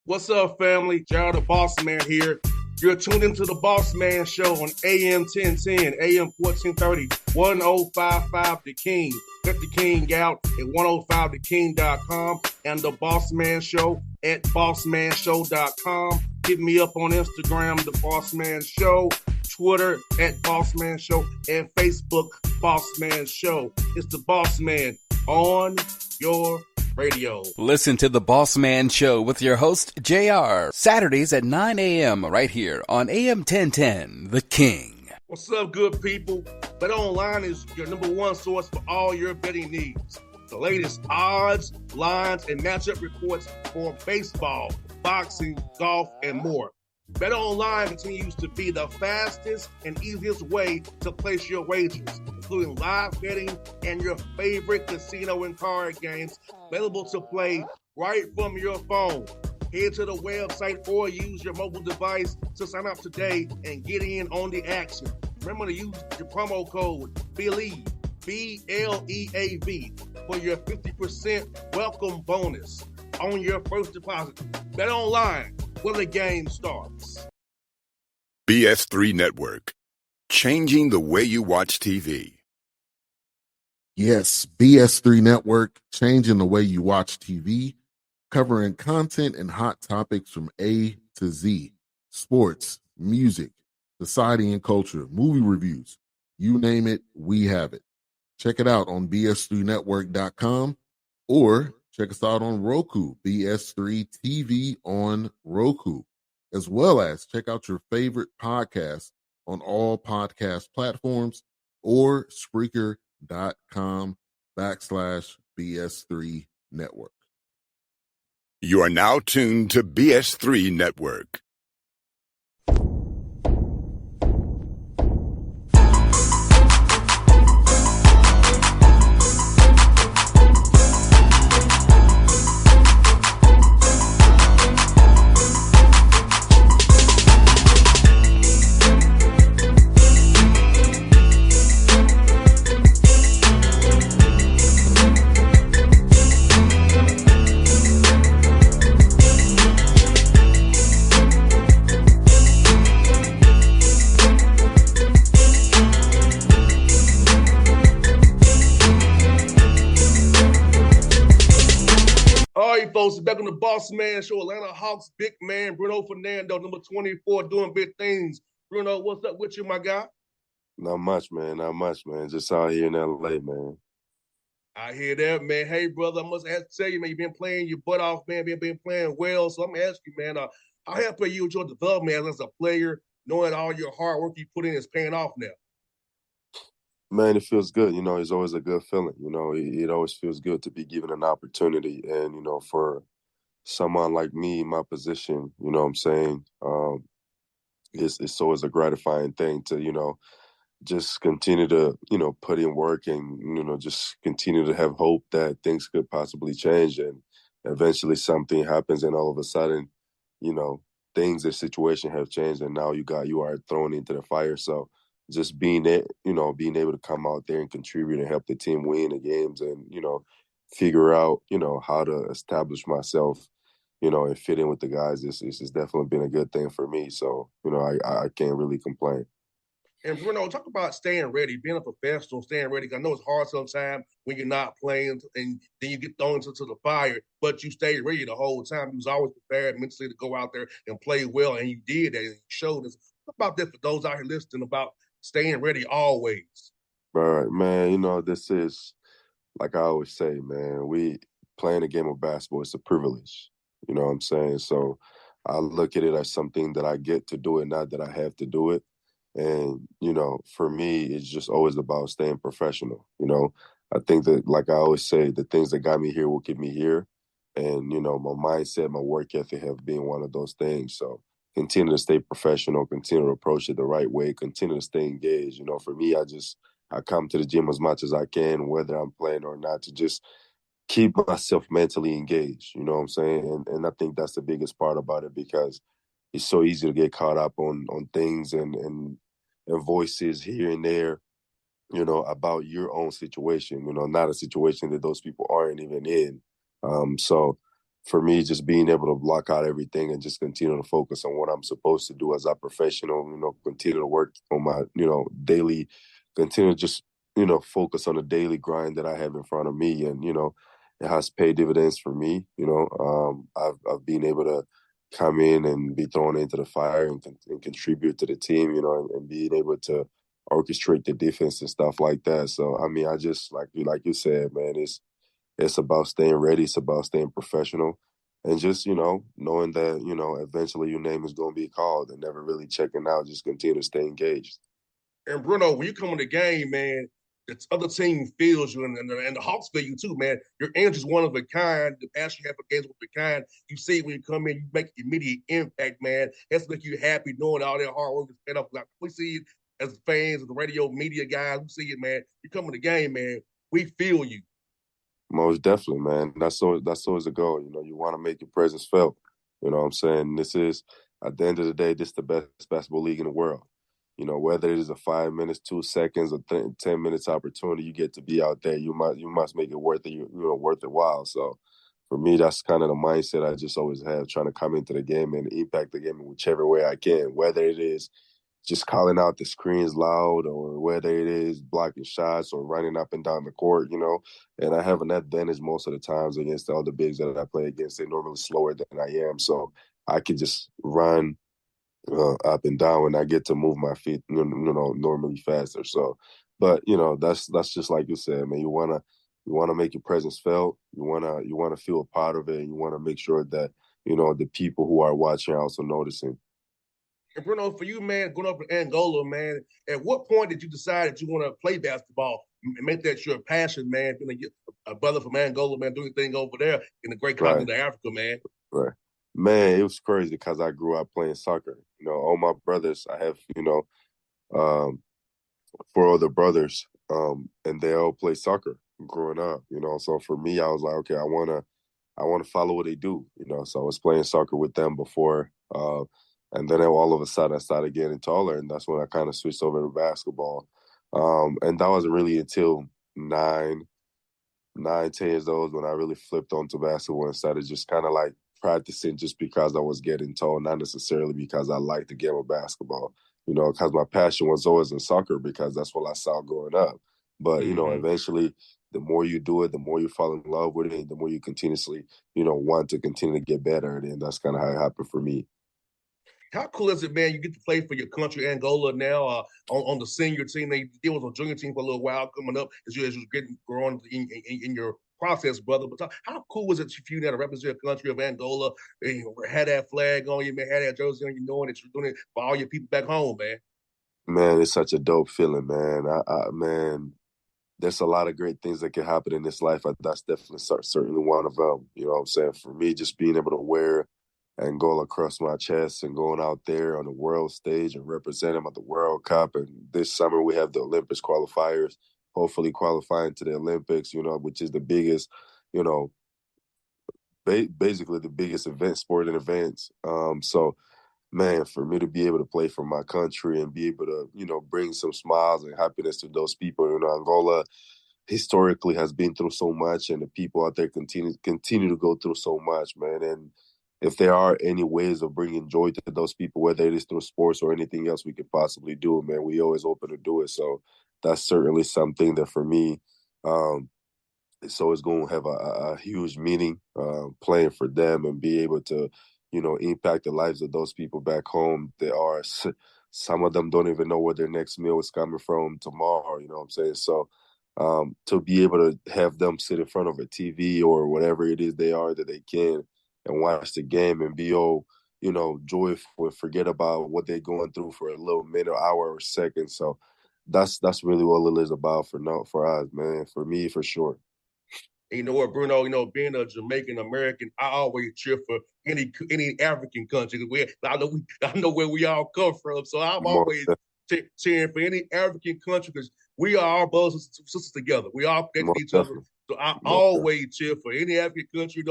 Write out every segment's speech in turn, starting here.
What's up, family? Gerald the Bossman here. You're tuned into the Bossman Show on AM 1010, AM 1430, 1055 The King. Let the King out at 105theking.com and the Bossman Show at bossmanshow.com. Hit me up on Instagram, The Bossman Show, Twitter at Bossman Show, and Facebook, Bossman Show. It's the Bossman on your radio. Listen to the Bossman Show with your host, JR, Saturdays at 9 a.m. right here on AM 1010, The King. What's up, good people? Bet Online is your number one source for all your betting needs. The latest odds, lines, and matchup reports for baseball, boxing, golf, and more. Bet Online continues to be the fastest and easiest way to place your wagers, including live betting and your favorite casino and card games available to play right from your phone. Head to the website or use your mobile device to sign up today and get in on the action. Remember to use your promo code BELIEVE, B-L-E-A-V, for your 50% welcome bonus on your first deposit. Bet Online, where the game starts. BS3 Network, changing the way you watch TV. Yes, BS3 Network, changing the way you watch TV, covering content and hot topics from A to Z, sports, music, society and culture, movie reviews, you name it, we have it. Check it out on bs3network.com or check us out on Roku, BS3 TV on Roku, as well as check out your favorite podcast on all podcast platforms or Spreaker.com/BS3 Network. You are now tuned to BS3 Network. Folks, back on the Bossman Show, Atlanta Hawks big man Bruno Fernando, number 24, doing big things. Bruno, what's up with you, my guy? Not much, man. Just out here in LA, man. I hear that, man. Hey, brother, I must have to tell you, man, you've been playing your butt off, man. Been playing well. So I'm going to ask you, man, how happy are you with your development as a player, knowing all your hard work you put in is paying off now? Man, it feels good. It's always a good feeling. It always feels good to be given an opportunity. And, for someone like me, my position, you know what I'm saying, it's always a gratifying thing to, just continue to, put in work and, just continue to have hope that things could possibly change. And eventually something happens and all of a sudden, things, the situation have changed and now you are thrown into the fire. So just being able to come out there and contribute and help the team win the games and, figure out, how to establish myself, and fit in with the guys, this has definitely been a good thing for me. So, I can't really complain. And Bruno, talk about staying ready, being a professional, staying ready. I know it's hard sometimes when you're not playing and then you get thrown into the fire, but you stayed ready the whole time. You was always prepared mentally to go out there and play well, and you did that, and you showed us. What about that for those out here listening about staying ready always? All right, man. This is, like I always say, man, we playing a game of basketball, it's a privilege. You know what I'm saying? So I look at it as something that I get to do it, not that I have to do it. And, for me, it's just always about staying professional. I think that, like I always say, the things that got me here will keep me here. And, my mindset, my work ethic have been one of those things. So continue to stay professional, continue to approach it the right way, continue to stay engaged. For me, I come to the gym as much as I can, whether I'm playing or not, to just keep myself mentally engaged. You know what I'm saying? And I think that's the biggest part about it, because it's so easy to get caught up on things and voices here and there, about your own situation, not a situation that those people aren't even in. So for me, just being able to block out everything and just continue to focus on what I'm supposed to do as a professional, continue to work on my, daily, continue to just, focus on the daily grind that I have in front of me. And, it has paid dividends for me. I've been able to come in and be thrown into the fire and contribute to the team, and being able to orchestrate the defense and stuff like that. So, I mean, I just, like you said, man, it's about staying ready. It's about staying professional and just, knowing that, eventually your name is going to be called and never really checking out. Just continue to stay engaged. And Bruno, when you come in the game, man, the other team feels you, and the Hawks feel you too, man. Your energy is one of a kind. The passion you have for games is one of a kind. You see it when you come in, you make immediate impact, man. That's make you happy knowing all that hard work is paid off. Like we see it as fans, as the radio media guys, we see it, man. You come in the game, man, we feel you. Most definitely, man. That's always the goal. You want to make your presence felt. You know what I'm saying? This is, at the end of the day, this is the best basketball league in the world. Whether it is a 5 minutes, 2 seconds, or 10 minutes opportunity, you get to be out there. You must make it worth it. Worth it while. So, for me, that's kind of the mindset I just always have, trying to come into the game and impact the game in whichever way I can. Whether it is just calling out the screens loud, or whether it is blocking shots or running up and down the court, and I have an advantage most of the times against the other bigs that I play against. They're normally slower than I am, so I can just run up and down, and I get to move my feet, normally faster. So, but that's just like you said, man. You wanna make your presence felt. You wanna feel a part of it, and you wanna make sure that the people who are watching are also noticing. And Bruno, for you, man, going up in Angola, man, at what point did you decide that you want to play basketball and make that your passion, man? Being a brother from Angola, man, doing thing over there in the great continent of Africa, man. Right. Man, it was crazy because I grew up playing soccer. All my brothers, I have, um, 4 other brothers, and they all play soccer growing up, So for me, I was like, okay, I wanna follow what they do, So I was playing soccer with them before, and then all of a sudden I started getting taller, and that's when I kind of switched over to basketball. And that wasn't really until 10 years old when I really flipped onto basketball and started just kind of like practicing just because I was getting tall, not necessarily because I liked the game of basketball, because my passion was always in soccer because that's what I saw growing up. But, eventually the more you do it, the more you fall in love with it, the more you continuously, want to continue to get better. And that's kind of how it happened for me. How cool is it, man? You get to play for your country, Angola, now on the senior team. They was on junior team for a little while coming up as you getting growing in your process, brother. But how cool was it for you now to represent your country of Angola and had that flag on you, man, had that jersey on you, knowing that you're doing it for all your people back home, man? Man, it's such a dope feeling, man. Man, there's a lot of great things that can happen in this life. That's definitely certainly one of them. You know what I'm saying? For me, just being able to wear Angola across my chest and going out there on the world stage and represent them at the World Cup. And this summer we have the Olympics qualifiers, hopefully qualifying to the Olympics, which is the biggest, you know, basically the biggest sporting events. So, man, for me to be able to play for my country and be able to, bring some smiles and happiness to those people, Angola historically has been through so much, and the people out there continue to go through so much, man. And if there are any ways of bringing joy to those people, whether it is through sports or anything else we could possibly do, man, we always open to do it. So that's certainly something that for me, so it's going to have a huge meaning, playing for them and be able to, impact the lives of those people back home. Some of them don't even know where their next meal is coming from tomorrow. You know what I'm saying? So to be able to have them sit in front of a TV or whatever it is they are that they can and watch the game and be all, joyful and forget about what they're going through for a little minute, hour, or second. So that's really what it is about for us, man. For me, for sure. And you know what, Bruno? Being a Jamaican American, I always cheer for any African country. I know where we all come from, so I'm always cheering for any African country because we are all brothers and sisters together. We all get each other. So I always cheer for any African country.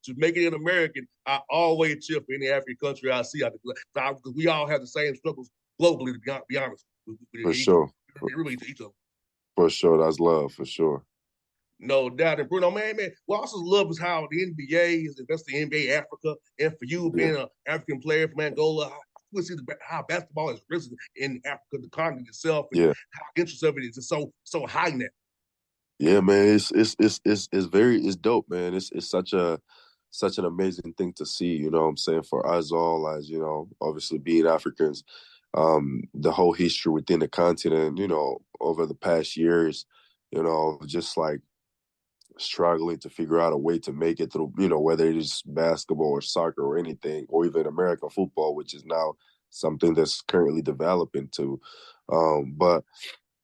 Jamaican and American, I always cheer for any African country I see out there because we all have the same struggles globally. To be honest, for sure, really to each other. For sure, that's love for sure. No doubt. And Bruno, man, what I also love is how the NBA is investing in NBA Africa. And for you Yeah. being an African player from Angola, we see how basketball is risen in Africa, the continent itself, and Yeah. how interest of it is just so high now. Yeah, man, it's dope, man. It's such an amazing thing to see, you know what I'm saying, for us all as, you know, obviously being Africans, the whole history within the continent, you know, over the past years, you know, just like struggling to figure out a way to make it through, you know, whether it is basketball or soccer or anything, or even American football, which is now something that's currently developing too. But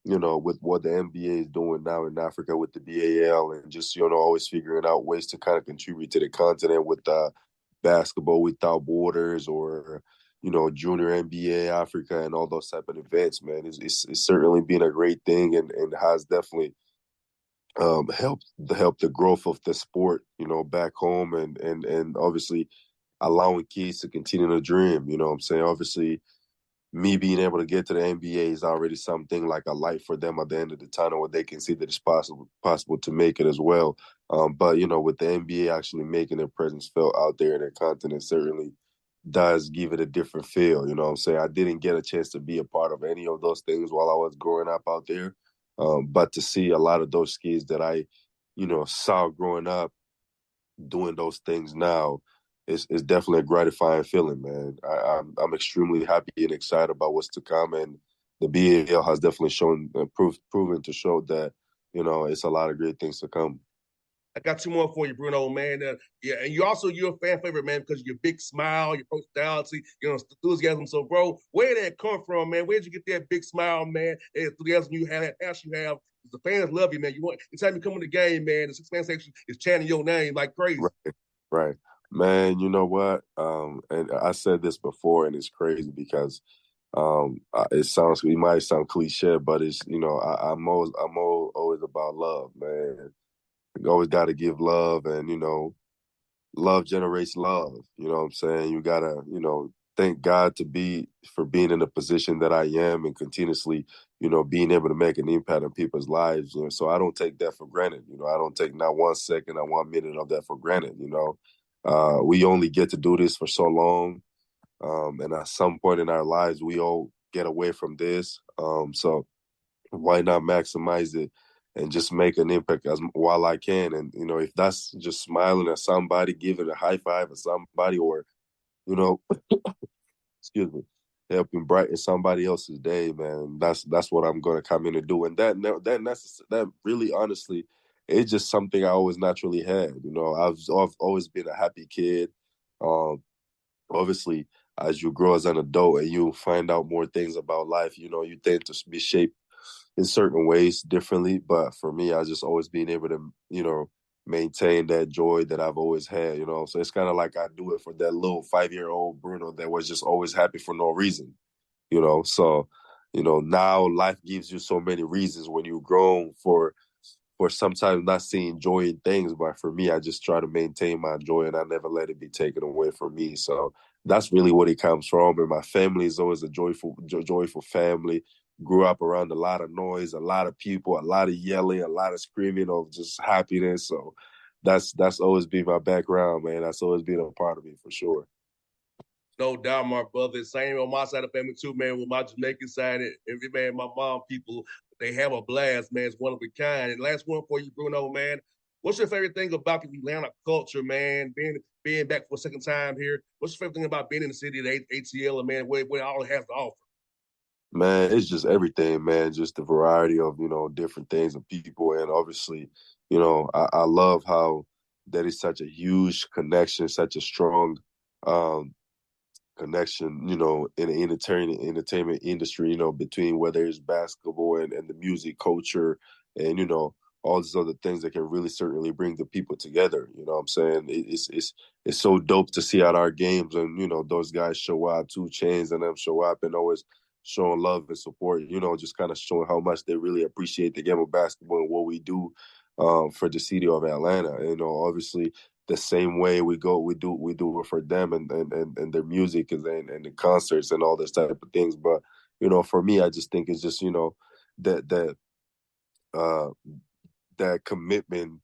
you know, with what the NBA is doing now in Africa with the BAL and just, you know, always figuring out ways to kind of contribute to the continent with basketball without borders or, you know, junior NBA Africa and all those type of events, man, it's certainly been a great thing and has definitely helped the growth of the sport, you know, back home and obviously allowing kids to continue to dream, you know what I'm saying? Obviously, me being able to get to the NBA is already something like a light for them at the end of the tunnel where they can see that it's possible to make it as well. But, you know, with the NBA actually making their presence felt out there in their continent certainly does give it a different feel. You know what I'm saying? I didn't get a chance to be a part of any of those things while I was growing up out there. But to see a lot of those kids that I, you know, saw growing up doing those things now is definitely a gratifying feeling, man. I'm extremely happy and excited about what's to come, and the BAL has definitely shown proven to show that, you know, it's a lot of great things to come. I got two more for you, Bruno, man. Yeah, and you're a fan favorite, man, because your big smile, your personality, enthusiasm. So, bro, where did that come from, man? Where'd you get that big smile, man? And enthusiasm you have, that passion you have. The fans love you, man. Anytime you come in the game, man, the six-man section is chanting your name like crazy. Right. Man, you know what? And I said this before, and it's crazy because it might sound cliche, but it's, you know, I'm always about love, man. You always got to give love, and, you know, love generates love. You know what I'm saying? You gotta, you know, thank God for being in the position that I am and continuously, you know, being able to make an impact on people's lives. You know, so I don't take that for granted. You know, I don't take not 1 second, not 1 minute of that for granted. You know, we only get to do this for so long, and at some point in our lives, we all get away from this. So why not maximize it and just make an impact as while I can? And, you know, if that's just smiling at somebody, giving a high five at somebody, or, you know, excuse me, helping brighten somebody else's day, man, that's what I'm going to come in and do. And that really, honestly, it's just something I always naturally had. You know, I've always been a happy kid. Um, Obviously, as you grow as an adult and you find out more things about life, you know, you tend to be shaped in certain ways differently. But for me, I just always being able to, you know, maintain that joy that I've always had, you know. So it's kind of like I do it for that little 5-year-old Bruno that was just always happy for no reason, you know. So, you know, now life gives you so many reasons when you've grown for sometimes not seeing joy in things. But for me, I just try to maintain my joy and I never let it be taken away from me. So that's really what it comes from. And my family is always a joyful family. Grew up around a lot of noise, a lot of people, a lot of yelling, a lot of screaming of just happiness. So that's always been my background, man. That's always been a part of me for sure. No doubt, my brother. Same on my side of the family too, man. With my Jamaican side, every man, my mom people, they have a blast, man. It's one of a kind. And last one for you, Bruno, man. What's your favorite thing about the Atlanta culture, man? Being back for a second time here. What's your favorite thing about being in the city, the ATL, and man, where all it has to offer? Man, it's just everything, man. Just the variety of, you know, different things and people. And obviously, you know, I love how that is such a huge connection, such a strong um, connection, you know, in the entertainment industry, you know, between whether it's basketball and the music culture and, you know, all these other things that can really certainly bring the people together. You know what I'm saying? It's so dope to see at our games and, you know, those guys show up, 2 Chainz and them show up and always showing love and support, you know, just kind of showing how much they really appreciate the game of basketball and what we do for the city of Atlanta. You know, obviously the same way we do it for them and their music and the concerts and all this type of things. But, you know, for me, I just think it's just, you know, that uh that commitment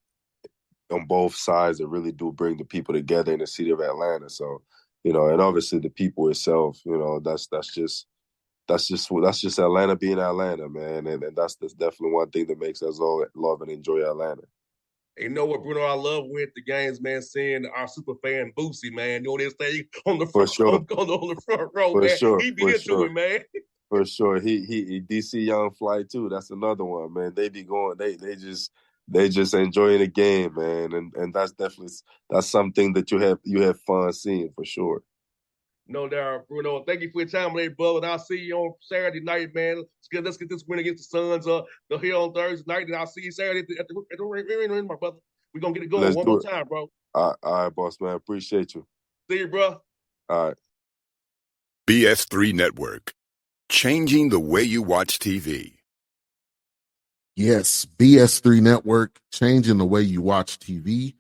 on both sides that really do bring the people together in the city of Atlanta. So, and obviously the people itself, that's just Atlanta being Atlanta, man. And that's definitely one thing that makes us all love and enjoy Atlanta. You know what, Bruno? I love when at the games, man, seeing our super fan Boosie, man. This thing on the front, on the front row, for man. Sure, he be into it, man. For sure. He DC Young Fly too. That's another one, man. They be going, they just enjoying the game, man. And that's something that you have fun seeing for sure. No doubt, Bruno. Thank you for your time today, brother. And I'll see you on Saturday night, man. Let's get this win against the Suns here on Thursday night. And I'll see you Saturday at the ring, my brother. We're going to get it going one more time, bro. All right, boss, man. Appreciate you. See you, bro. All right. BS3 Network. Changing the way you watch TV. Yes, BS3 Network, changing the way you watch TV,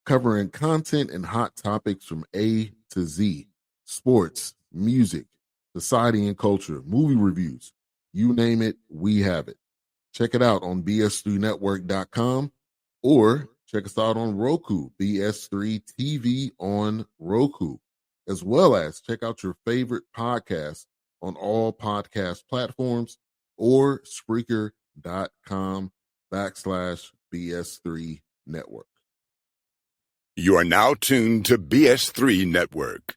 covering content and hot topics from A to Z. Sports, music, society and culture, movie reviews, you name it, we have it. Check it out on bs3network.com or check us out on Roku, BS3 TV on Roku, as well as check out your favorite podcast on all podcast platforms or Spreaker.com/BS3 Network. You are now tuned to BS3 Network.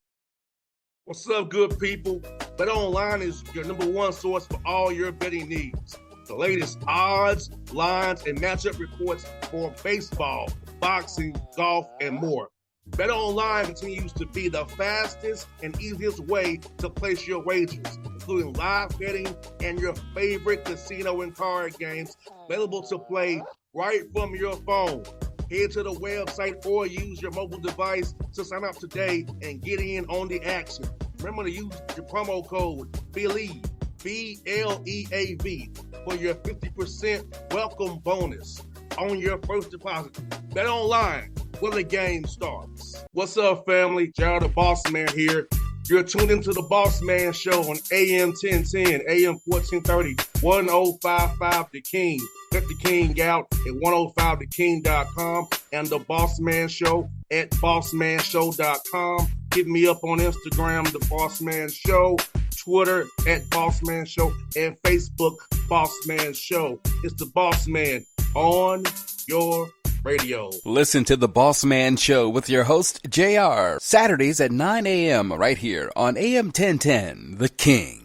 What's up, good people? Bet Online is your number one source for all your betting needs. The latest odds, lines, and matchup reports for baseball, boxing, golf, and more. Bet Online continues to be the fastest and easiest way to place your wagers, including live betting and your favorite casino and card games available to play right from your phone. Head to the website or use your mobile device to sign up today and get in on the action. Remember to use your promo code BELIEVE, BLEAV, for your 50% welcome bonus on your first deposit. Bet Online, where the game starts. What's up, family? Jared the Bossman here. You're tuned into the Bossman Show on AM 1010, AM 1430, 1055 The King. Check The King out at 105theking.com and the Bossman Show at bossmanshow.com. Hit me up on Instagram, The Bossman Show, Twitter at Bossman Show, and Facebook, Bossman Show. It's the Bossman on your radio. Listen to The Bossman Show with your host, JR, Saturdays at 9 a.m. right here on AM 1010, The King.